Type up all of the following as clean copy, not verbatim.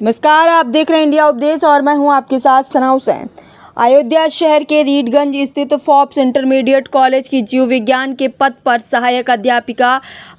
नमस्कार, आप देख रहे हैं इंडिया उपदेश और मैं हूं आपके साथ सना हुसैन। अयोध्या शहर के रीडगंज स्थित फोर्ब्स इंटरमीडिएट कॉलेज की जीव विज्ञान के पद पर सहायक अध्यापिका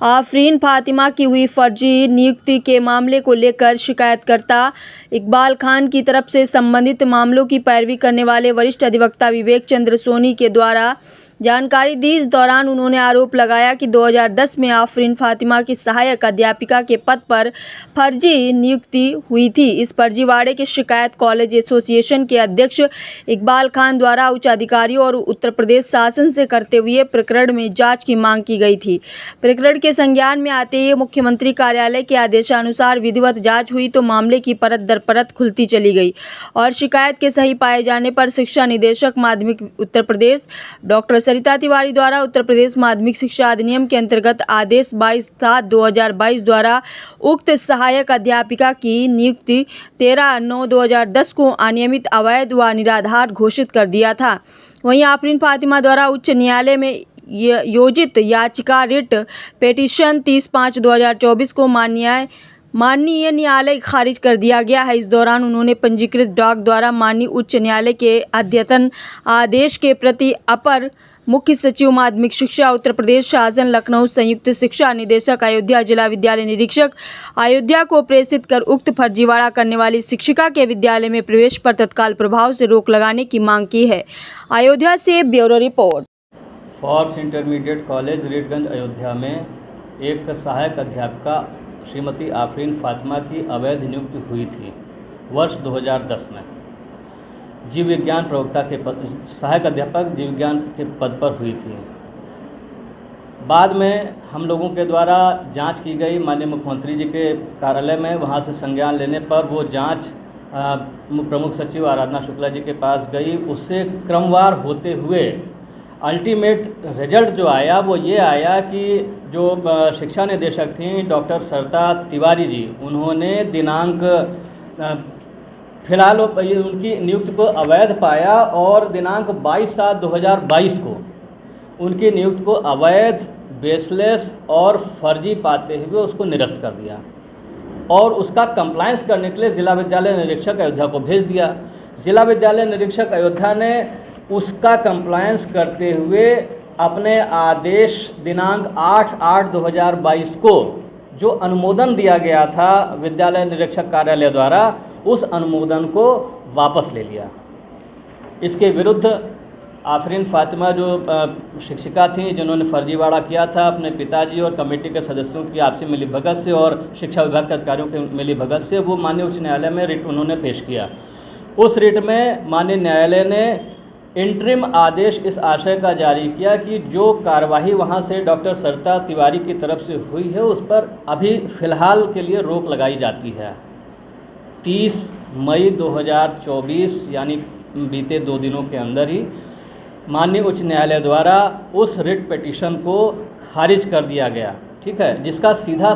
आफरीन फातिमा की हुई फर्जी नियुक्ति के मामले को लेकर शिकायतकर्ता इकबाल खान की तरफ से संबंधित मामलों की पैरवी करने वाले वरिष्ठ अधिवक्ता विवेक चंद्र सोनी के द्वारा जानकारी दी। इस दौरान उन्होंने आरोप लगाया कि 2010 में आफरीन फातिमा की सहायक अध्यापिका के पद पर फर्जी नियुक्ति हुई थी। इस फर्जीवाड़े की शिकायत कॉलेज एसोसिएशन के अध्यक्ष इकबाल खान द्वारा उच्च अधिकारियों और उत्तर प्रदेश शासन से करते हुए प्रकरण में जांच की मांग की गई थी। प्रकरण के संज्ञान में आते ही मुख्यमंत्री कार्यालय के आदेशानुसार विधिवत जाँच हुई तो मामले की परत दर परत खुलती चली गई और शिकायत के सही पाए जाने पर शिक्षा निदेशक माध्यमिक उत्तर प्रदेश डॉक्टर सरिता तिवारी द्वारा उत्तर प्रदेश माध्यमिक शिक्षा अधिनियम के अंतर्गत आदेश 22/7/2022 द्वारा उक्त सहायक अध्यापिका की नियुक्ति 13/9/2010 को अनियमित, अवैध व निराधार घोषित कर दिया था। वहीं आफरीन फातिमा द्वारा उच्च न्यायालय में योजित याचिका रिट पिटीशन 30/5/2024 को माननीय न्यायालय खारिज कर दिया गया है। इस दौरान उन्होंने पंजीकृत डाक द्वारा माननीय उच्च न्यायालय के अद्यतन आदेश के प्रति अपर मुख्य सचिव माध्यमिक शिक्षा उत्तर प्रदेश शासन लखनऊ, संयुक्त शिक्षा निदेशक अयोध्या, जिला विद्यालय निरीक्षक अयोध्या को प्रेषित कर उक्त फर्जीवाड़ा करने वाली शिक्षिका के विद्यालय में प्रवेश पर तत्काल प्रभाव से रोक लगाने की मांग की है। अयोध्या से bureau report. Forbes intermediate college Reedganj Ayodhya में एक सहायक अध्यापिका श्रीमती आफरीन फातिमा की अवैध नियुक्ति हुई थी वर्ष 2010 में। जीव विज्ञान प्रवक्ता के पद, सहायक अध्यापक जीव विज्ञान के पद पर हुई थी। बाद में हम लोगों के द्वारा जांच की गई माननीय मुख्यमंत्री जी के कार्यालय में। वहां से संज्ञान लेने पर वो जांच प्रमुख सचिव आराधना शुक्ला जी के पास गई। उससे क्रमवार होते हुए अल्टीमेट रिजल्ट जो आया वो ये आया कि जो शिक्षा निदेशक थी डॉक्टर सरिता तिवारी जी, उन्होंने दिनांक फिलहाल उनकी नियुक्ति को अवैध पाया और दिनांक 22/7/2022 को उनकी नियुक्ति को अवैध, बेसलेस और फर्जी पाते हुए उसको निरस्त कर दिया और उसका कंप्लायंस करने के लिए जिला विद्यालय निरीक्षक अयोध्या को भेज दिया। जिला विद्यालय निरीक्षक अयोध्या ने उसका कंप्लायंस करते हुए अपने आदेश दिनांक 8/8/2022 को जो अनुमोदन दिया गया था विद्यालय निरीक्षक कार्यालय द्वारा, उस अनुमोदन को वापस ले लिया। इसके विरुद्ध आफरीन फातिमा जो शिक्षिका थीं जिन्होंने फर्जीवाड़ा किया था, अपने पिताजी और कमेटी के सदस्यों की आपसी मिलीभगत से और शिक्षा विभाग के अधिकारियों की मिलीभगत से वो माननीय उच्च न्यायालय में रिट उन्होंने पेश किया। उस रिट में माननीय न्यायालय ने इंटरिम आदेश इस आशय का जारी किया कि जो कार्यवाही वहां से डॉक्टर सरिता तिवारी की तरफ से हुई है उस पर अभी फ़िलहाल के लिए रोक लगाई जाती है। 30 मई 2024 यानी बीते 2 दिनों के अंदर ही माननीय उच्च न्यायालय द्वारा उस रिट पिटीशन को खारिज कर दिया गया। ठीक है, जिसका सीधा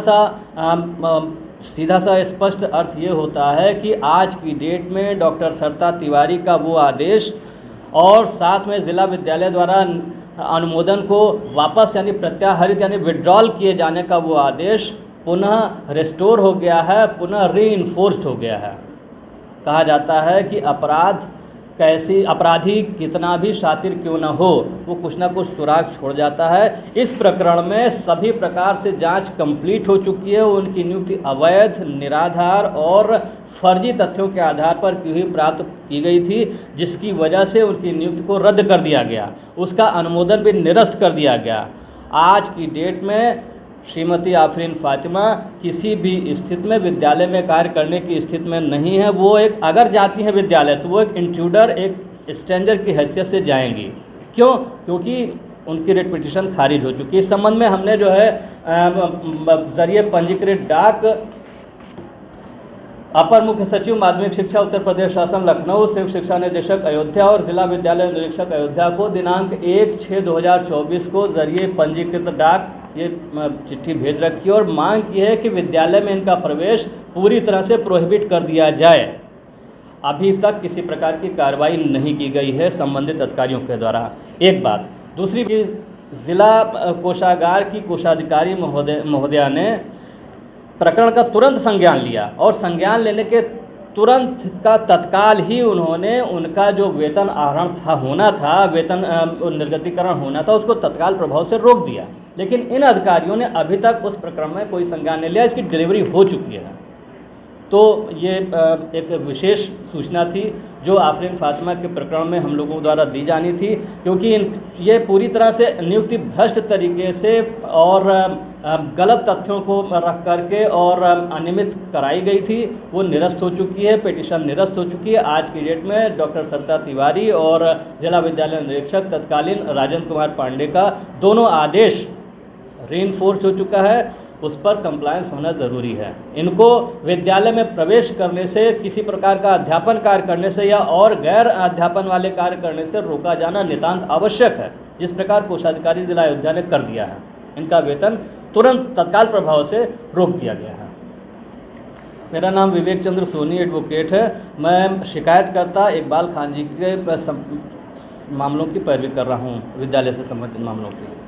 सा स्पष्ट अर्थ ये होता है कि आज की डेट में डॉक्टर सरिता तिवारी का वो आदेश और साथ में जिला विद्यालय द्वारा अनुमोदन को वापस यानी प्रत्याहरित यानी विड्रॉल किए जाने का वो आदेश पुनः रिस्टोर हो गया है, पुनः रीइंफोर्स्ड हो गया है। कहा जाता है कि अपराधी कितना भी शातिर क्यों न हो, वो कुछ ना कुछ सुराग छोड़ जाता है। इस प्रकरण में सभी प्रकार से जांच कंप्लीट हो चुकी है। उनकी नियुक्ति अवैध, निराधार और फर्जी तथ्यों के आधार पर प्राप्त की गई थी, जिसकी वजह से उनकी नियुक्ति को रद्द कर दिया गया, उसका अनुमोदन भी निरस्त कर दिया गया। आज की डेट में श्रीमती आफरीन फातिमा किसी भी स्थिति में विद्यालय में कार्य करने की स्थिति में नहीं है। वो एक अगर जाती हैं विद्यालय तो वो एक इंट्रूडर, एक स्ट्रेंजर की हैसियत से जाएंगी। क्यों? क्योंकि उनकी रिट पिटीशन खारिज हो चुकी है। इस संबंध में हमने जो है जरिए पंजीकृत डाक अपर मुख्य सचिव माध्यमिक शिक्षा उत्तर प्रदेश शासन लखनऊ, संयुक्त शिक्षा निदेशक अयोध्या और जिला विद्यालय निरीक्षक अयोध्या को दिनांक 1/6/2024 को जरिए पंजीकृत डाक ये चिट्ठी भेज रखी है और मांग की है कि विद्यालय में इनका प्रवेश पूरी तरह से प्रोहिबिट कर दिया जाए। अभी तक किसी प्रकार की कार्रवाई नहीं की गई है संबंधित अधिकारियों के द्वारा। एक बात। दूसरी चीज़, जिला कोषागार की कोषाधिकारी महोदया ने प्रकरण का तुरंत संज्ञान लिया और संज्ञान लेने के तुरंत का तत्काल ही उन्होंने उनका जो वेतन आहरण होना था, वेतन निर्गतीकरण होना था, उसको तत्काल प्रभाव से रोक दिया। लेकिन इन अधिकारियों ने अभी तक उस प्रकरण में कोई संज्ञान नहीं लिया। इसकी डिलीवरी हो चुकी है। तो ये एक विशेष सूचना थी जो आफरीन फ़ातिमा के प्रकरण में हम लोगों द्वारा दी जानी थी, क्योंकि ये पूरी तरह से नियुक्ति भ्रष्ट तरीके से और गलत तथ्यों को रख करके और अनियमित कराई गई थी। वो निरस्त हो चुकी है, पिटीशन निरस्त हो चुकी है। आज की डेट में डॉक्टर सरिता तिवारी और जिला विद्यालय निरीक्षक तत्कालीन राजेंद्र कुमार पांडे का दोनों आदेश रीइंफोर्स हो चुका है। उस पर कंप्लायंस होना ज़रूरी है। इनको विद्यालय में प्रवेश करने से, किसी प्रकार का अध्यापन कार्य करने से या और गैर अध्यापन वाले कार्य करने से रोका जाना नितांत आवश्यक है, जिस प्रकार कोषाधिकारी जिला अयोध्या ने कर दिया है। इनका वेतन तुरंत तत्काल प्रभाव से रोक दिया गया है। मेरा नाम विवेक चंद्र सोनी एडवोकेट है। मैं शिकायतकर्ता इकबाल खान जी के मामलों की पैरवी कर रहा हूँ, विद्यालय से संबंधित मामलों की।